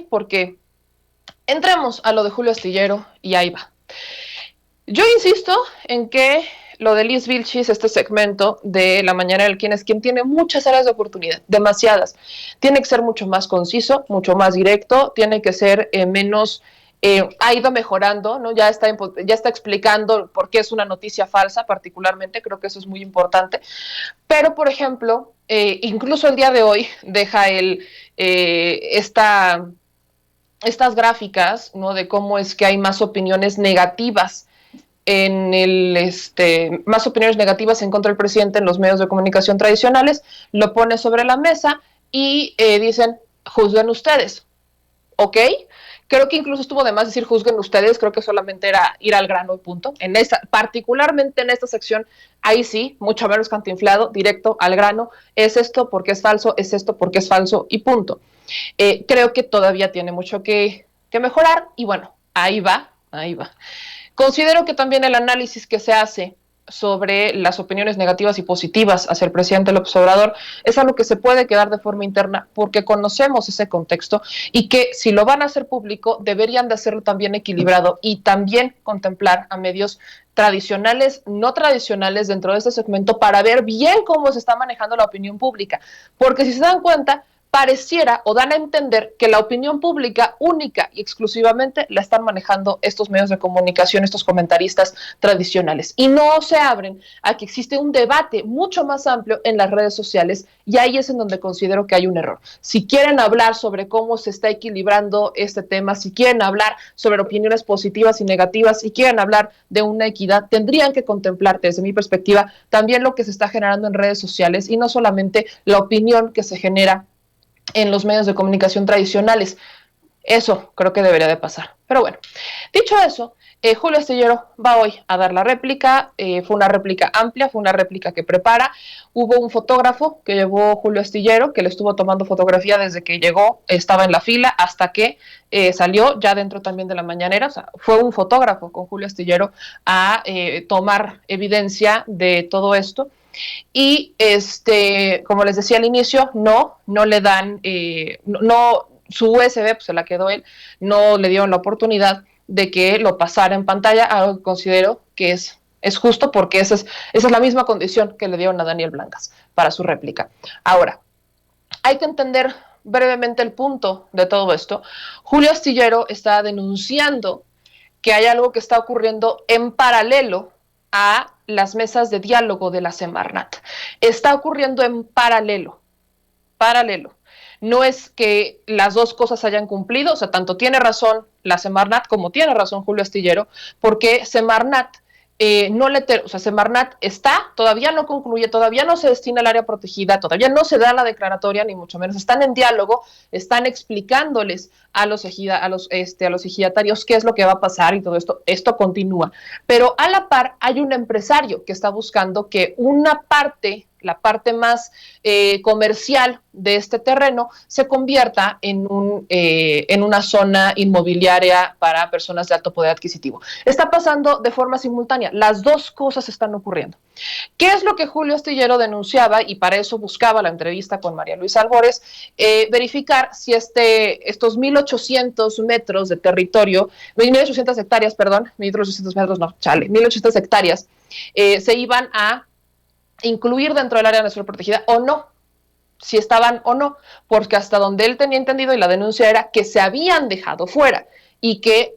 porque entremos a lo de Julio Astillero y ahí va. Yo insisto en que lo de Liz Vilchis, este segmento de La Mañana del Quien es Quien, tiene muchas áreas de oportunidad, demasiadas. Tiene que ser mucho más conciso, mucho más directo, tiene que ser menos... ha ido mejorando, ¿no? Ya está explicando por qué es una noticia falsa, particularmente, creo que eso es muy importante. Pero, por ejemplo, incluso el día de hoy deja estas gráficas, ¿no? De cómo es que hay más opiniones negativas más opiniones negativas en contra del presidente en los medios de comunicación tradicionales, lo pone sobre la mesa y dicen, juzguen ustedes, ¿ok? Creo que incluso estuvo de más decir juzguen ustedes, creo que solamente era ir al grano y punto. Particularmente en esta sección, ahí sí, mucho menos cantinflado, directo al grano, es esto porque es falso, es esto porque es falso y punto. Creo que todavía tiene mucho que mejorar y bueno, ahí va. Considero que también el análisis que se hace sobre las opiniones negativas y positivas hacia el presidente López Obrador es algo que se puede quedar de forma interna porque conocemos ese contexto y que si lo van a hacer público deberían de hacerlo también equilibrado y también contemplar a medios tradicionales, no tradicionales dentro de este segmento para ver bien cómo se está manejando la opinión pública, porque si se dan cuenta pareciera o dan a entender que la opinión pública única y exclusivamente la están manejando estos medios de comunicación, estos comentaristas tradicionales. Y no se abren a que existe un debate mucho más amplio en las redes sociales y ahí es en donde considero que hay un error. Si quieren hablar sobre cómo se está equilibrando este tema, si quieren hablar sobre opiniones positivas y negativas, si quieren hablar de una equidad, tendrían que contemplar desde mi perspectiva también lo que se está generando en redes sociales y no solamente la opinión que se genera en los medios de comunicación tradicionales. Eso creo que debería de pasar. Pero bueno, dicho eso, Julio Astillero va hoy a dar la réplica. Fue una réplica amplia, fue una réplica que prepara. Hubo un fotógrafo que llevó Julio Astillero, que le estuvo tomando fotografía desde que llegó, estaba en la fila hasta que salió ya dentro también de la mañanera. O sea, fue un fotógrafo con Julio Astillero a tomar evidencia de todo esto. Y como les decía al inicio, no le dan, su USB pues se la quedó él, no le dieron la oportunidad de que lo pasara en pantalla, algo que considero que es justo porque esa es la misma condición que le dieron a Daniel Blancas para su réplica. Ahora, hay que entender brevemente el punto de todo esto. Julio Astillero está denunciando que hay algo que está ocurriendo en paralelo a las mesas de diálogo de la Semarnat. Está ocurriendo en paralelo. No es que las dos cosas hayan cumplido, o sea, tanto tiene razón la Semarnat como tiene razón Julio Astillero, porque Semarnat Semarnat todavía no concluye, todavía no se destina al área protegida, todavía no se da la declaratoria, ni mucho menos. Están en diálogo, están explicándoles a los ejidatarios qué es lo que va a pasar y todo esto. Esto continúa. Pero a la par hay un empresario que está buscando que una parte, la parte más comercial de este terreno, se convierta en una zona inmobiliaria para personas de alto poder adquisitivo. Está pasando de forma simultánea. Las dos cosas están ocurriendo. ¿Qué es lo que Julio Astillero denunciaba? Y para eso buscaba la entrevista con María Luisa Albores, verificar si estos 1,800 metros de territorio, 1,800 hectáreas, perdón, 1,800 metros, no, chale, 1,800 hectáreas, se iban a incluir dentro del área nacional protegida o no, si estaban o no, porque hasta donde él tenía entendido y la denuncia era que se habían dejado fuera y que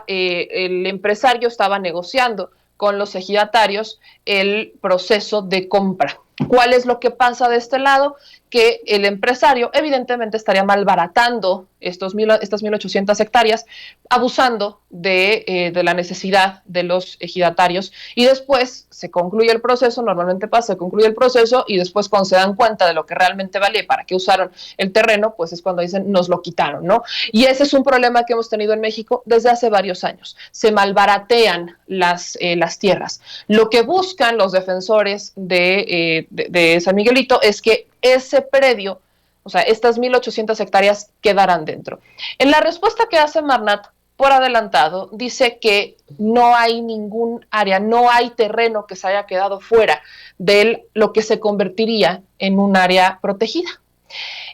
el empresario estaba negociando con los ejidatarios el proceso de compra. ¿Cuál es lo que pasa de este lado? Que el empresario evidentemente estaría malbaratando estas 1,800 hectáreas, abusando de la necesidad de los ejidatarios, y después se concluye el proceso, normalmente pasa, se concluye el proceso, y después cuando se dan cuenta de lo que realmente vale, para qué usaron el terreno, pues es cuando dicen, nos lo quitaron, ¿no? Y ese es un problema que hemos tenido en México desde hace varios años. Se malbaratean las tierras. Lo que buscan los defensores de San Miguelito es que ese predio, o sea, estas 1,800 hectáreas quedarán dentro. En la respuesta que hace Semarnat, por adelantado, dice que no hay ningún área, no hay terreno que se haya quedado fuera de lo que se convertiría en un área protegida.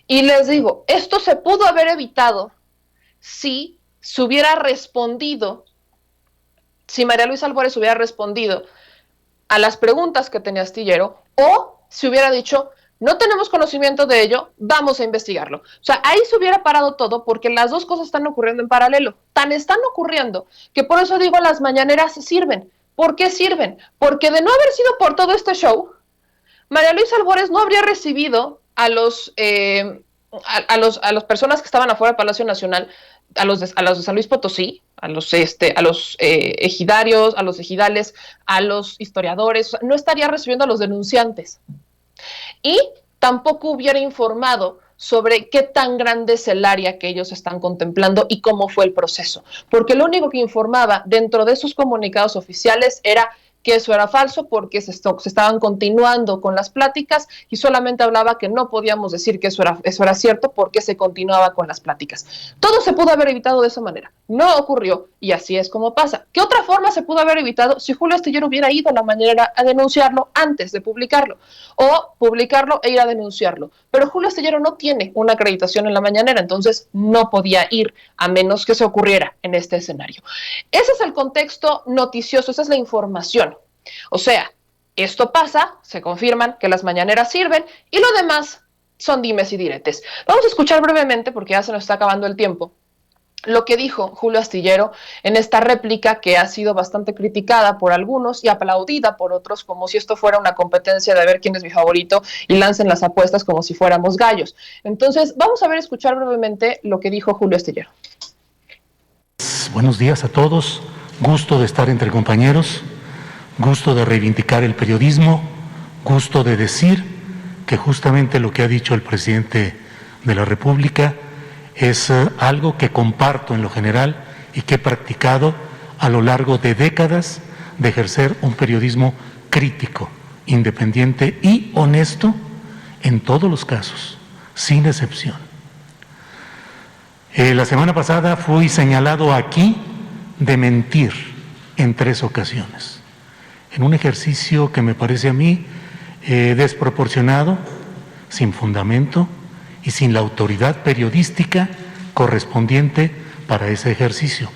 Y les digo, esto se pudo haber evitado si se hubiera respondido, si María Luisa Albores hubiera respondido a las preguntas que tenía Astillero, o si hubiera dicho, no tenemos conocimiento de ello, vamos a investigarlo. O sea, ahí se hubiera parado todo porque las dos cosas están ocurriendo en paralelo. Tan están ocurriendo que por eso digo, las mañaneras sirven. ¿Por qué sirven? Porque de no haber sido por todo este show, María Luisa Albores no habría recibido a las personas que estaban afuera del Palacio Nacional, a los de San Luis Potosí, a los ejidarios, a los ejidales, a los historiadores, o sea, no estaría recibiendo a los denunciantes. Y tampoco hubiera informado sobre qué tan grande es el área que ellos están contemplando y cómo fue el proceso. Porque lo único que informaba dentro de sus comunicados oficiales era que eso era falso porque se estaban continuando con las pláticas y solamente hablaba que no podíamos decir que eso era cierto porque se continuaba con las pláticas. Todo se pudo haber evitado de esa manera. No ocurrió y así es como pasa. ¿Qué otra forma se pudo haber evitado si Julio Astillero hubiera ido a la mañanera a denunciarlo antes de publicarlo? O publicarlo e ir a denunciarlo. Pero Julio Astillero no tiene una acreditación en la mañanera, entonces no podía ir a menos que se ocurriera en este escenario. Ese es el contexto noticioso, esa es la información. O sea, esto pasa, se confirman que las mañaneras sirven y lo demás son dimes y diretes. Vamos a escuchar brevemente, porque ya se nos está acabando el tiempo, lo que dijo Julio Astillero en esta réplica que ha sido bastante criticada por algunos y aplaudida por otros, como si esto fuera una competencia de ver quién es mi favorito y lancen las apuestas como si fuéramos gallos. Entonces, vamos a escuchar brevemente lo que dijo Julio Astillero. Buenos días a todos, gusto de estar entre compañeros, gusto de reivindicar el periodismo, gusto de decir que justamente lo que ha dicho el presidente de la República es algo que comparto en lo general y que he practicado a lo largo de décadas de ejercer un periodismo crítico, independiente y honesto en todos los casos, sin excepción. La semana pasada fui señalado aquí de mentir en 3 ocasiones, en un ejercicio que me parece a mí desproporcionado, sin fundamento y sin la autoridad periodística correspondiente para ese ejercicio.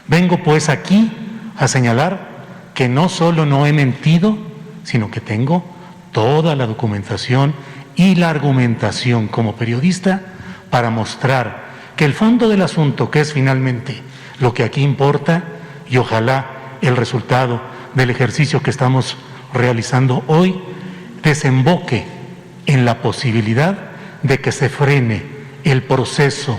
Vengo pues aquí a señalar que no solo no he mentido, sino que tengo toda la documentación y la argumentación como periodista para mostrar que el fondo del asunto, que es finalmente lo que aquí importa, y ojalá el resultado del ejercicio que estamos realizando hoy desemboque en la posibilidad de que se frene el proceso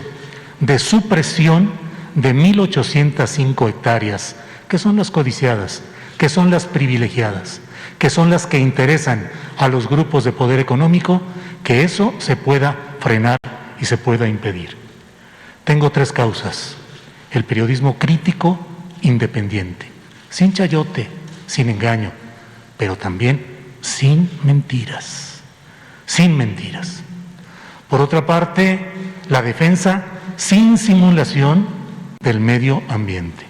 de supresión de 1.805 hectáreas, que son las codiciadas, que son las privilegiadas, que son las que interesan a los grupos de poder económico, que eso se pueda frenar y se pueda impedir. Tengo 3 causas: el periodismo crítico, independiente, sin chayote, sin engaño, pero también sin mentiras, sin mentiras. Por otra parte, la defensa sin simulación del medio ambiente.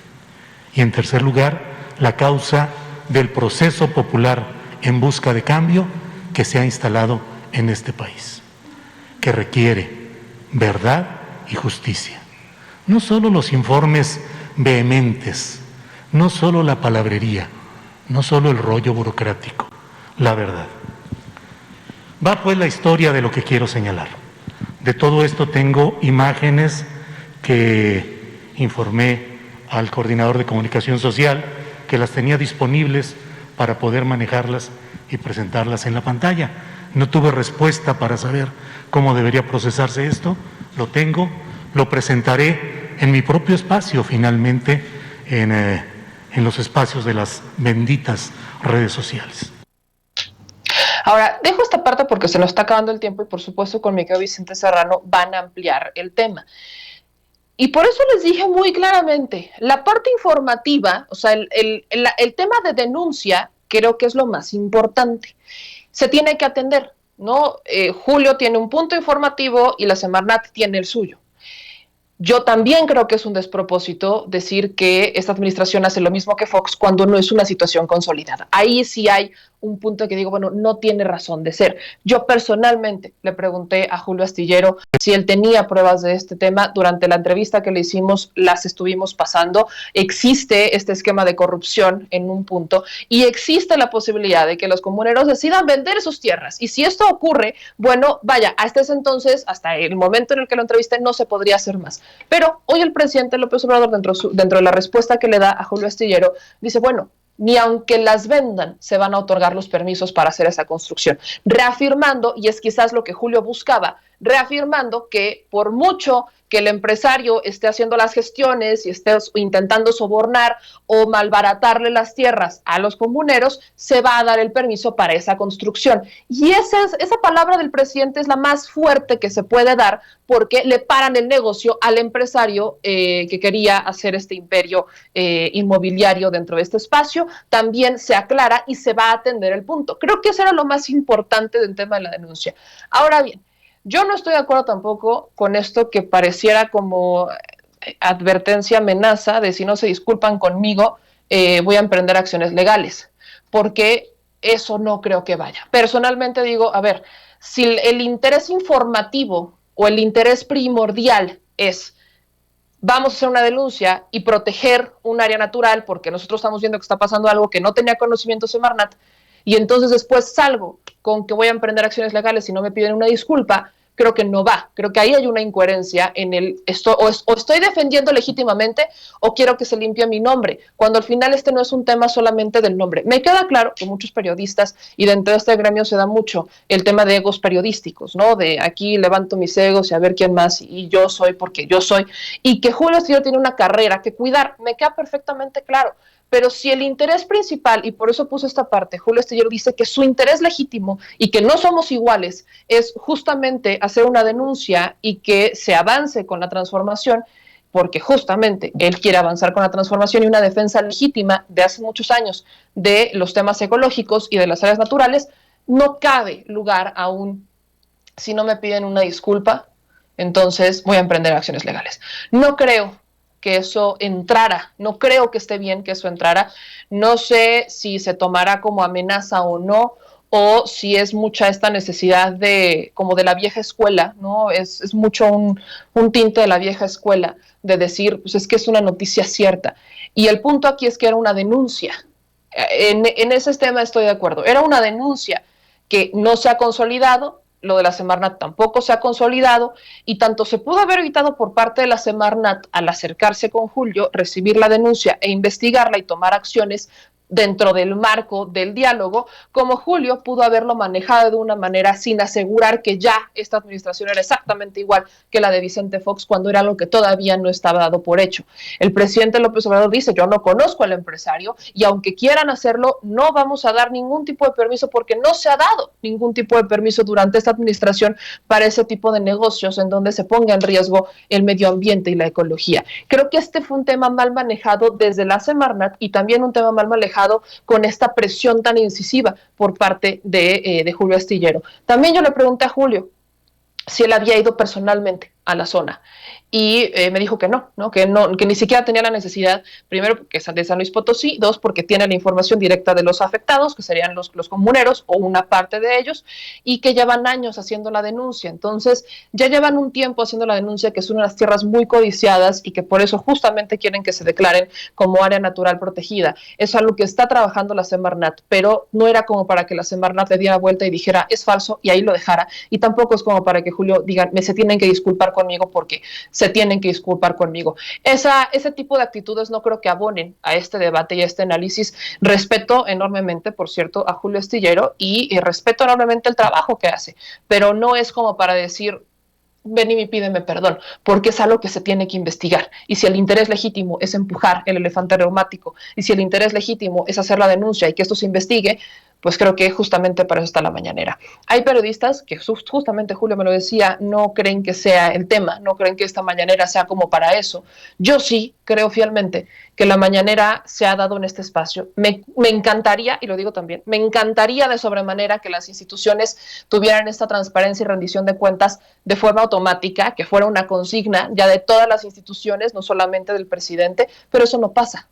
Y en tercer lugar, la causa del proceso popular en busca de cambio que se ha instalado en este país, que requiere verdad y justicia. No solo los informes vehementes, no solo la palabrería, no solo el rollo burocrático, la verdad. Va pues la historia de lo que quiero señalar. De todo esto tengo imágenes que informé al coordinador de comunicación social, que las tenía disponibles para poder manejarlas y presentarlas en la pantalla. No tuve respuesta para saber cómo debería procesarse esto. Lo tengo, lo presentaré en mi propio espacio, finalmente, en los espacios de las benditas redes sociales. Ahora, dejo esta parte porque se nos está acabando el tiempo y por supuesto con mi querido Vicente Serrano van a ampliar el tema. Y por eso les dije muy claramente, la parte informativa, o sea, el tema de denuncia creo que es lo más importante. Se tiene que atender, ¿no? Julio tiene un punto informativo y la Semarnat tiene el suyo. Yo también creo que es un despropósito decir que esta administración hace lo mismo que Fox cuando no es una situación consolidada. Ahí sí hay un punto que digo, bueno, no tiene razón de ser. Yo personalmente le pregunté a Julio Astillero si él tenía pruebas de este tema. Durante la entrevista que le hicimos, las estuvimos pasando. Existe este esquema de corrupción en un punto y existe la posibilidad de que los comuneros decidan vender sus tierras. Y si esto ocurre, bueno, vaya, hasta ese entonces, hasta el momento en el que lo entrevisté, no se podría hacer más. Pero hoy el presidente López Obrador, dentro de la respuesta que le da a Julio Astillero, dice, bueno, ni aunque las vendan se van a otorgar los permisos para hacer esa construcción, reafirmando, y es quizás lo que Julio buscaba, reafirmando que por mucho que el empresario esté haciendo las gestiones y esté intentando sobornar o malbaratarle las tierras a los comuneros, se va a dar el permiso para esa construcción. Y esa palabra del presidente es la más fuerte que se puede dar, porque le paran el negocio al empresario que quería hacer este imperio inmobiliario dentro de este espacio. También se aclara y se va a atender el punto. Creo que eso era lo más importante del tema de la denuncia. Ahora bien, yo no estoy de acuerdo tampoco con esto que pareciera como advertencia, amenaza de si no se disculpan conmigo, voy a emprender acciones legales, porque eso no creo que vaya. Personalmente digo, a ver, si el interés informativo o el interés primordial es vamos a hacer una denuncia y proteger un área natural porque nosotros estamos viendo que está pasando algo que no tenía conocimiento Semarnat, y entonces después salgo con que voy a emprender acciones legales y no me piden una disculpa, creo que no va. Creo que ahí hay una incoherencia en o estoy defendiendo legítimamente o quiero que se limpie mi nombre, cuando al final este no es un tema solamente del nombre. Me queda claro que muchos periodistas, y dentro de este gremio se da mucho el tema de egos periodísticos, ¿no? De aquí levanto mis egos y a ver quién más, y yo soy porque yo soy, y que Julio Astillero tiene una carrera que cuidar, me queda perfectamente claro. Pero si el interés principal, y por eso puse esta parte, Julio Astillero dice que su interés legítimo y que no somos iguales es justamente hacer una denuncia y que se avance con la transformación, porque justamente él quiere avanzar con la transformación y una defensa legítima de hace muchos años de los temas ecológicos y de las áreas naturales, no cabe lugar a un, si no me piden una disculpa, entonces voy a emprender acciones legales. No creo que eso entrara, no creo que esté bien que eso entrara, no sé si se tomará como amenaza o no, o si es mucha esta necesidad de, como de la vieja escuela, ¿no? Es mucho un tinte de la vieja escuela, de decir, pues es que es una noticia cierta. Y el punto aquí es que era una denuncia. En ese tema estoy de acuerdo. Era una denuncia que no se ha consolidado, lo de la Semarnat tampoco se ha consolidado, y tanto se pudo haber evitado por parte de la Semarnat al acercarse con Julio, recibir la denuncia e investigarla y tomar acciones dentro del marco del diálogo, como Julio pudo haberlo manejado de una manera sin asegurar que ya esta administración era exactamente igual que la de Vicente Fox, cuando era algo que todavía no estaba dado por hecho. El presidente López Obrador dice, yo no conozco al empresario y aunque quieran hacerlo, no vamos a dar ningún tipo de permiso porque no se ha dado ningún tipo de permiso durante esta administración para ese tipo de negocios en donde se ponga en riesgo el medio ambiente y la ecología. Creo que este fue un tema mal manejado desde la Semarnat y también un tema mal manejado con esta presión tan incisiva por parte de Julio Astillero. También yo le pregunté a Julio si él había ido personalmente a la zona y me dijo que no, que ni siquiera tenía la necesidad, primero porque es de San Luis Potosí, dos porque tiene la información directa de los afectados, que serían los comuneros o una parte de ellos, y que llevan años haciendo la denuncia. Entonces ya llevan un tiempo haciendo la denuncia, que son unas tierras muy codiciadas y que por eso justamente quieren que se declaren como área natural protegida. Es algo que está trabajando la Semarnat, pero no era como para que la Semarnat le diera vuelta y dijera es falso y ahí lo dejara, y tampoco es como para que Julio diga se tienen que disculpar conmigo porque se tienen que disculpar conmigo. Ese tipo de actitudes no creo que abonen a este debate y a este análisis. Respeto enormemente, por cierto, a Julio Astillero y respeto enormemente el trabajo que hace, pero no es como para decir ven y pídeme perdón, porque es algo que se tiene que investigar. Y si el interés legítimo es empujar el elefante reumático, y si el interés legítimo es hacer la denuncia y que esto se investigue, pues creo que justamente para eso está la mañanera. Hay periodistas que justamente Julio me lo decía, no creen que sea el tema, no creen que esta mañanera sea como para eso. Yo sí creo fielmente que la mañanera se ha dado en este espacio. Me encantaría, y lo digo también, me encantaría de sobremanera que las instituciones tuvieran esta transparencia y rendición de cuentas de forma automática, que fuera una consigna ya de todas las instituciones, no solamente del presidente, pero eso no pasa.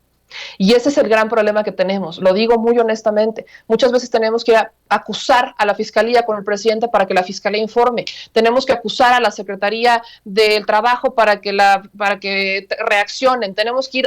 Y ese es el gran problema que tenemos, lo digo muy honestamente. Muchas veces tenemos que acusar a la Fiscalía con el presidente para que la Fiscalía informe. Tenemos que acusar a la Secretaría del Trabajo para que reaccionen. Tenemos que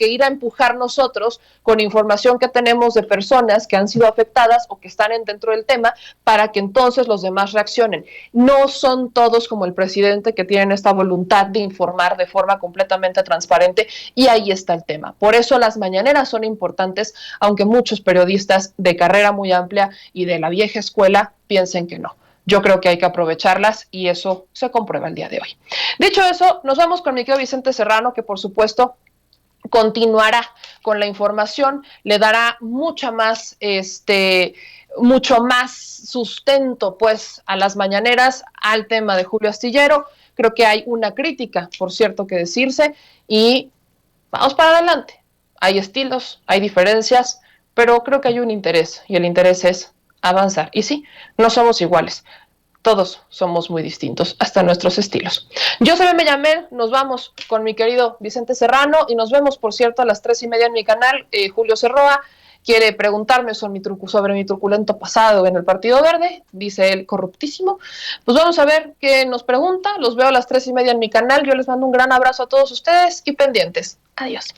ir a empujar nosotros con información que tenemos de personas que han sido afectadas o que están dentro del tema para que entonces los demás reaccionen. No son todos como el presidente que tienen esta voluntad de informar de forma completamente transparente, y ahí está el tema. Por eso las mañaneras son importantes, aunque muchos periodistas de carrera muy amplia y de la vieja escuela piensen que no. Yo creo que hay que aprovecharlas y eso se comprueba el día de hoy. Dicho eso, nos vamos con mi querido Vicente Serrano, que por supuesto continuará con la información, le dará mucho más sustento pues a las mañaneras, al tema de Julio Astillero. Creo que hay una crítica, por cierto, que decirse, y vamos para adelante. Hay estilos, hay diferencias, pero creo que hay un interés, y el interés es avanzar. Y sí, no somos iguales. Todos somos muy distintos, hasta nuestros estilos. Yo soy Meme Yamel, nos vamos con mi querido Vicente Serrano y nos vemos, por cierto, a las 3:30 en mi canal. Julio Cerroa quiere preguntarme sobre mi truculento pasado en el Partido Verde, dice él, corruptísimo. Pues vamos a ver qué nos pregunta. Los veo a las 3:30 en mi canal. Yo les mando un gran abrazo a todos ustedes y pendientes. Adiós.